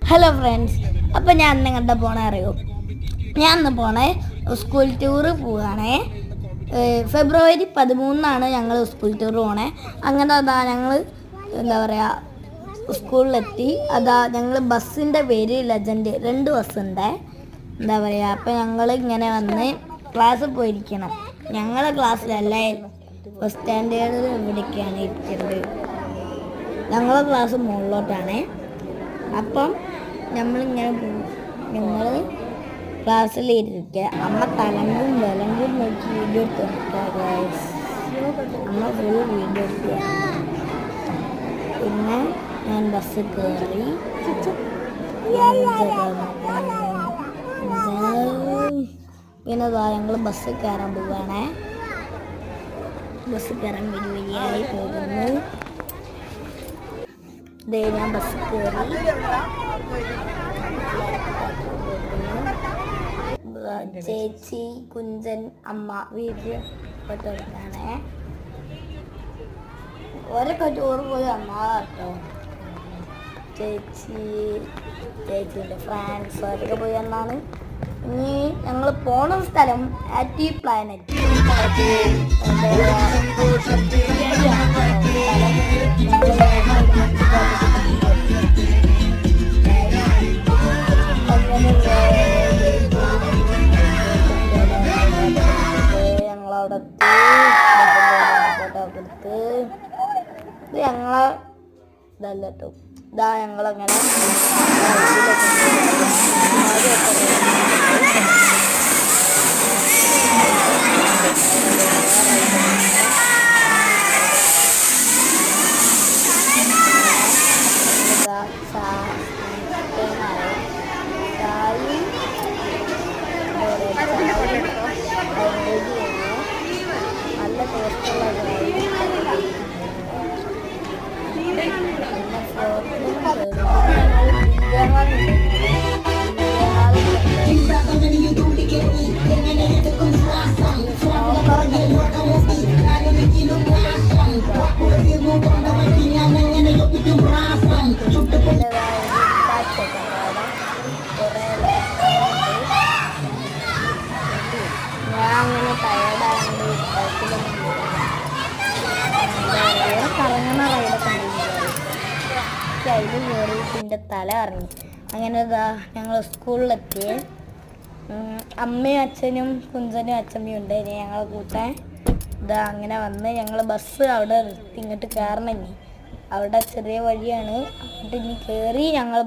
Hello friends, അപ്പോൾ ഞാൻ അന്ന് കണ്ട പോണേ അറിയോ? ഞാൻ അന്ന് പോണേ സ്കൂൾ ടൂറ് പോവുകയാണേ. ഫെബ്രുവരി 13 ഞങ്ങൾ സ്കൂൾ ടൂർ പോണേ. അങ്ങനെ അതാ ഞങ്ങൾ എന്താ പറയുക സ്കൂളിലെത്തി. അതാ ഞങ്ങൾ ബസ്സിൻ്റെ പേര് ലെജൻഡ്, 2 ബസ്സുണ്ട്. എന്താ പറയുക, അപ്പോൾ ഞങ്ങൾ ഇങ്ങനെ വന്ന് ക്ലാസ്സിൽ പോയിരിക്കണം. ഞങ്ങളുടെ ക്ലാസ്സിലല്ല, ബസ് സ്റ്റാൻഡേർഡിൽ ഇവിടേക്കാണ് ഇരിക്കുന്നത്. ഞങ്ങളുടെ ക്ലാസ് മുകളിലോട്ടാണ്. അപ്പം നമ്മളിങ്ങനെ പോകും. ഞങ്ങൾ ക്ലാസ്സിലിരിക്കുക. അമ്മ തലങ്കും വിലങ്കും നോക്കി വീഡിയോ എടുക്കുക. അമ്മ ഫുൾ വീഡിയോ എടുക്കുക. പിന്നെ ഞാൻ ബസ് കയറി. പിന്നെ ഞങ്ങൾ ബസ് കയറാൻ പോവുകയാണേ. ബസ് കയറാൻ വരിയായി പോകുന്നു. ഞാൻ ബസ് കയറി. ചേച്ചി, കുഞ്ചൻ, അമ്മ വീട്ടിൽ പോയിട്ടാണേ. ഓരൊക്കെ ടൂർ പോയി അമ്മ കേട്ടോ. ചേച്ചിൻ്റെ ഫ്രണ്ട്സ് അവരൊക്കെ പോയി എന്നാണ്. ഇനി ഞങ്ങൾ പോണ സ്ഥലം ആക്റ്റീവ് പ്ലാനറ്റ്. ഞങ്ങളവിടെ ഫോട്ടോ എടുത്ത് ഇത് ഞങ്ങളെ ഇതല്ല കേട്ടോ. ഇതാ ഞങ്ങളങ്ങനെ നല്ല ടേസ്റ്റുള്ള ഞാൻ അങ്ങനെ ടയേർഡായതുകൊണ്ട് കറങ്ങണ റൈഡൊക്കെ അതിൽ കയറിയിട്ട് എൻ്റെ തല ഇറങ്ങി. അങ്ങനെ ഇതാ ഞങ്ങൾ സ്കൂളിലെത്തി. അമ്മയും അച്ഛനും കുഞ്ചനും അച്ഛമ്മയും ഉണ്ട് ഇനി ഞങ്ങളെ കൂട്ടാൻ. ഇതാ അങ്ങനെ വന്ന് ഞങ്ങൾ ബസ് അവിടെ നിർത്തി. ഇങ്ങോട്ട് കയറണം. ഇനി അവിടെ ചെറിയ വഴിയാണ്. അങ്ങോട്ട് ഇനി കയറി ഞങ്ങൾ